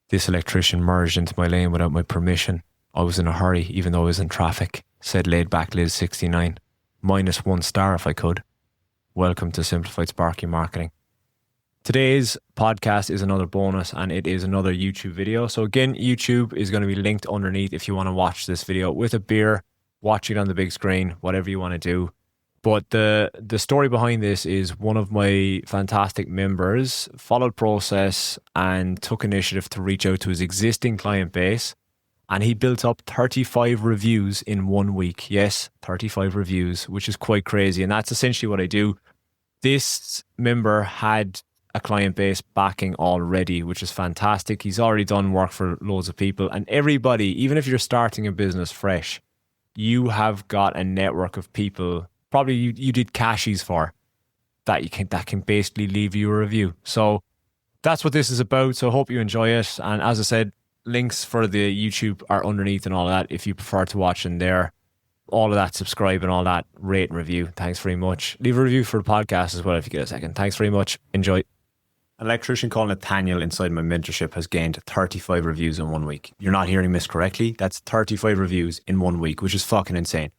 This electrician merged into my lane without my permission. I was in a hurry, even though I was in traffic, said laid back Liz 69. -1 star if I could. Welcome to Simplified Sparky Marketing. Today's podcast is another bonus, and it is another YouTube video. So again, YouTube is going to be linked underneath if you want to watch this video with a beer, watch it on the big screen, whatever you want to do. But the story behind this is one of my fantastic members followed process and took initiative to reach out to his existing client base, and he built up 35 reviews in 1 week. Yes, 35 reviews, which is quite crazy. And that's essentially what I do. This member had a client base backing already, which is fantastic. He's already done work for loads of people, and everybody, even if you're starting a business fresh, you have got a network of people probably you did cashies for that can basically leave you a review. So that's what this is about. So I hope you enjoy it. And as I said, links for the YouTube are underneath and all that if you prefer to watch in there. All of that, subscribe and all that, rate and review. Thanks very much. Leave a review for the podcast as well if you get a second. Thanks very much. Enjoy. An electrician called Nathaniel inside my mentorship has gained 35 reviews in 1 week. You're not hearing this correctly. That's 35 reviews in 1 week, which is fucking insane.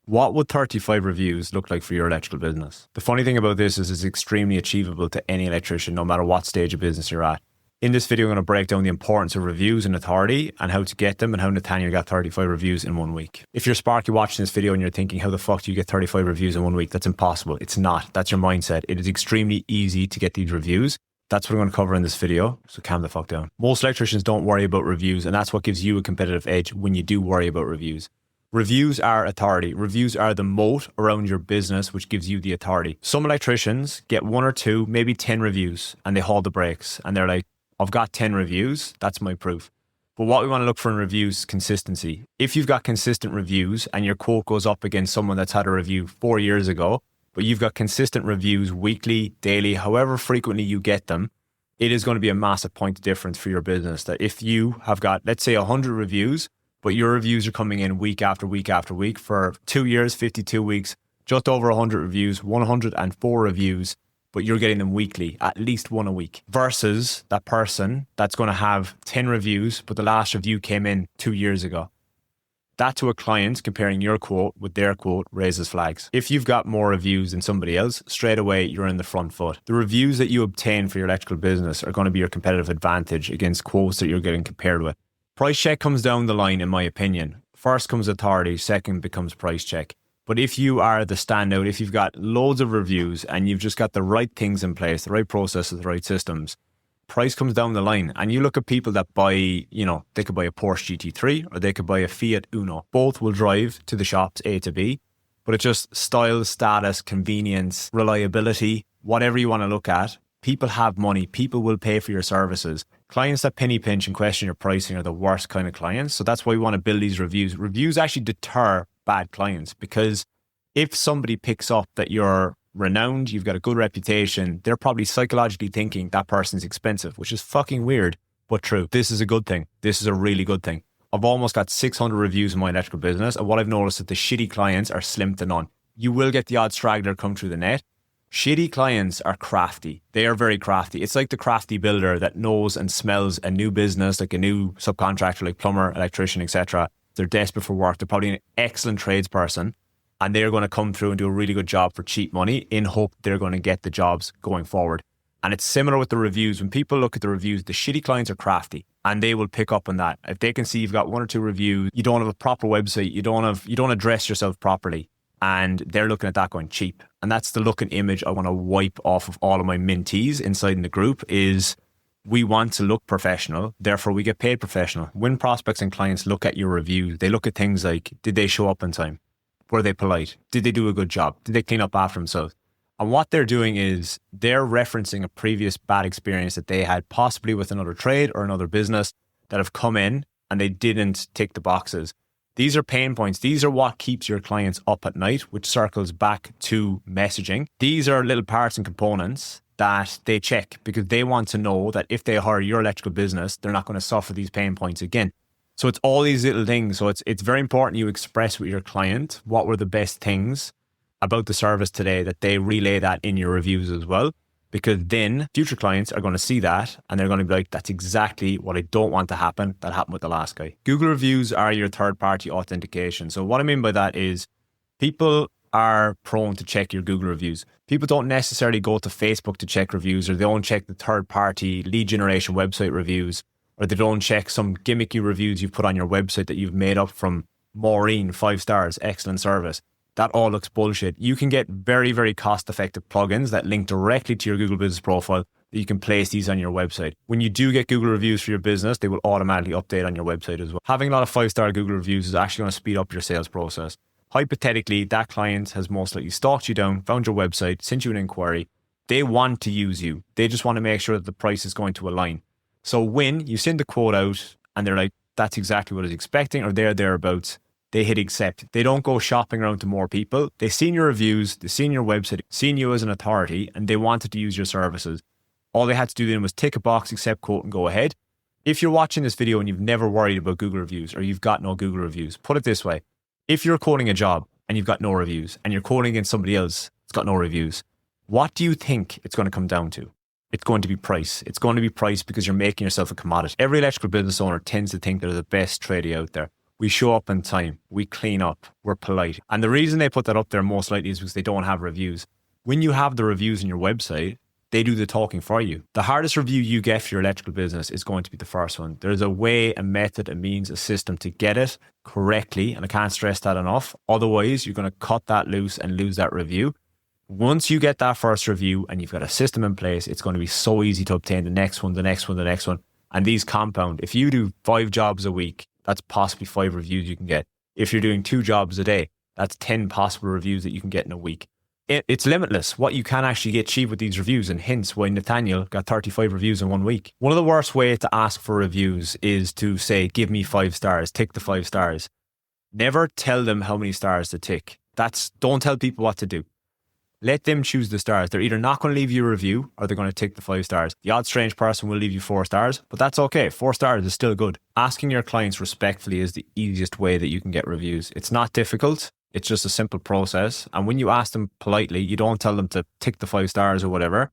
What would 35 reviews look like for your electrical business? The funny thing about this is it's extremely achievable to any electrician, no matter what stage of business you're at. In this video, I'm going to break down the importance of reviews and authority and how to get them and how Nathaniel got 35 reviews in 1 week. If you're Sparky watching this video and you're thinking, how the fuck do you get 35 reviews in 1 week? That's impossible. It's not. That's your mindset. It is extremely easy to get these reviews. That's what I'm going to cover in this video, so calm the fuck down. Most electricians don't worry about reviews, and that's what gives you a competitive edge when you do worry about reviews. Reviews are authority. Reviews are the moat around your business, which gives you the authority. Some electricians get 1 or 2, maybe 10 reviews, and they hold the brakes, and they're like, I've got 10 reviews, that's my proof. But what we want to look for in reviews is consistency. If you've got consistent reviews and your quote goes up against someone that's had a review 4 years ago, but you've got consistent reviews weekly, daily, however frequently you get them, it is going to be a massive point of difference for your business. That if you have got, let's say, 100 reviews, but your reviews are coming in week after week after week for 2 years, 52 weeks, just over 100 reviews, 104 reviews, but you're getting them weekly, at least 1 a week, versus that person that's going to have 10 reviews, but the last review came in 2 years ago. That to a client, comparing your quote with their quote, raises flags. If you've got more reviews than somebody else, straight away, you're in the front foot. The reviews that you obtain for your electrical business are going to be your competitive advantage against quotes that you're getting compared with. Price check comes down the line, in my opinion. First comes authority, second becomes price check. But if you are the standout, if you've got loads of reviews and you've just got the right things in place, the right processes, the right systems, price comes down the line. And you look at people that buy, they could buy a Porsche GT3 or they could buy a Fiat Uno. Both will drive to the shops A to B, but it's just style, status, convenience, reliability, whatever you want to look at. People have money. People will pay for your services. Clients that penny pinch and question your pricing are the worst kind of clients. So that's why we want to build these reviews. Reviews actually deter bad clients, because if somebody picks up that you're renowned, you've got a good reputation, they're probably psychologically thinking that person's expensive, which is fucking weird, but true. This is a good thing. This is a really good thing. I've almost got 600 reviews in my electrical business, and what I've noticed is that the shitty clients are slim to none. You will get the odd straggler come through the net. Shitty clients are crafty. They are very crafty. It's like the crafty builder that knows and smells a new business, like a new subcontractor, like plumber, electrician, etc. They're desperate for work. They're probably an excellent tradesperson, and they're going to come through and do a really good job for cheap money in hope they're going to get the jobs going forward. And it's similar with the reviews. When people look at the reviews, the shitty clients are crafty and they will pick up on that. If they can see you've got 1 or 2 reviews, you don't have a proper website, you don't address yourself properly, and they're looking at that going cheap. And that's the look and image I want to wipe off of all of my mentees inside in the group is we want to look professional, therefore we get paid professional. When prospects and clients look at your reviews, they look at things like, did they show up on time? Were they polite? Did they do a good job? Did they clean up after themselves? And what they're doing is they're referencing a previous bad experience that they had possibly with another trade or another business that have come in and they didn't tick the boxes. These are pain points. These are what keeps your clients up at night, which circles back to messaging. These are little parts and components that they check because they want to know that if they hire your electrical business, they're not going to suffer these pain points again. So it's all these little things. So it's very important you express with your client what were the best things about the service today, that they relay that in your reviews as well. because then future clients are going to see that and they're going to be like, that's exactly what I don't want to happen. That happened with the last guy. Google reviews are your third-party authentication. So what I mean by that is people are prone to check your Google reviews. People don't necessarily go to Facebook to check reviews, or they don't check the third-party lead generation website reviews, or they don't check some gimmicky reviews you've put on your website that you've made up from Maureen, 5 stars, excellent service. That all looks bullshit. You can get very, very cost-effective plugins that link directly to your Google Business Profile that you can place these on your website. When you do get Google reviews for your business, they will automatically update on your website as well. Having a lot of 5-star Google reviews is actually going to speed up your sales process. Hypothetically, that client has most likely stalked you down, found your website, sent you an inquiry. They want to use you. They just want to make sure that the price is going to align. So when you send the quote out and they're like, that's exactly what I was expecting, or they're thereabouts, they hit accept. They don't go shopping around to more people. They've seen your reviews, they've seen your website, seen you as an authority, and they wanted to use your services. All they had to do then was tick a box, accept quote, and go ahead. If you're watching this video and you've never worried about Google reviews, or you've got no Google reviews, put it this way. If you're quoting a job and you've got no reviews, and you're quoting against somebody else that's got no reviews, what do you think it's going to come down to? It's going to be price. It's going to be price because you're making yourself a commodity. Every electrical business owner tends to think they're the best tradie out there. We show up on time. We clean up. We're polite. And the reason they put that up there most likely is because they don't have reviews. When you have the reviews on your website, they do the talking for you. The hardest review you get for your electrical business is going to be the first one. There's a way, a method, a means, a system to get it correctly. And I can't stress that enough. Otherwise, you're going to cut that loose and lose that review. Once you get that first review and you've got a system in place, it's going to be so easy to obtain the next one, the next one, the next one. And these compound. If you do 5 jobs a week, that's possibly 5 reviews you can get. If you're doing 2 jobs a day, that's 10 possible reviews that you can get in a week. It's limitless what you can actually get cheap with these reviews, and hence why Nathaniel got 35 reviews in 1 week. One of the worst ways to ask for reviews is to say, give me 5 stars, tick the 5 stars. Never tell them how many stars to tick. Don't tell people what to do. Let them choose the stars. They're either not going to leave you a review or they're going to tick the 5 stars. The odd strange person will leave you 4 stars, but that's okay. 4 stars is still good. Asking your clients respectfully is the easiest way that you can get reviews. It's not difficult. It's just a simple process. And when you ask them politely, you don't tell them to tick the 5 stars or whatever.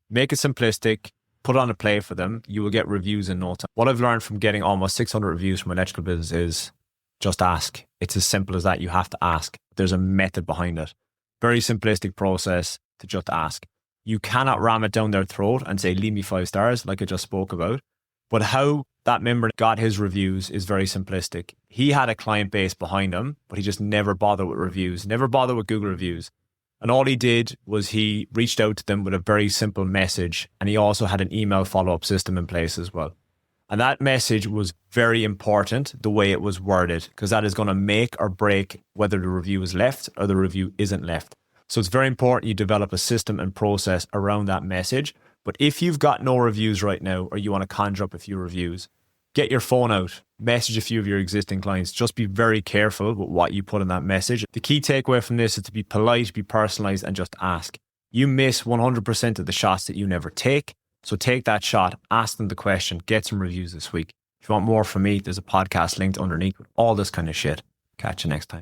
Make it simplistic. Put on a play for them. You will get reviews in no time. What I've learned from getting almost 600 reviews from my electrical business is just ask. It's as simple as that. You have to ask. There's a method behind it. Very simplistic process to just ask. You cannot ram it down their throat and say, leave me 5 stars, like I just spoke about. But how that member got his reviews is very simplistic. He had a client base behind him, but he just never bothered with reviews, never bothered with Google reviews. And all he did was he reached out to them with a very simple message. And he also had an email follow-up system in place as well. And that message was very important, the way it was worded, because that is going to make or break whether the review is left or the review isn't left. So it's very important you develop a system and process around that message. But if you've got no reviews right now, or you want to conjure up a few reviews, get your phone out, message a few of your existing clients. Just be very careful with what you put in that message. The key takeaway from this is to be polite, be personalized, and just ask. You miss 100% of the shots that you never take. So take that shot, ask them the question, get some reviews this week. If you want more from me, there's a podcast linked underneath with all this kind of shit. Catch you next time.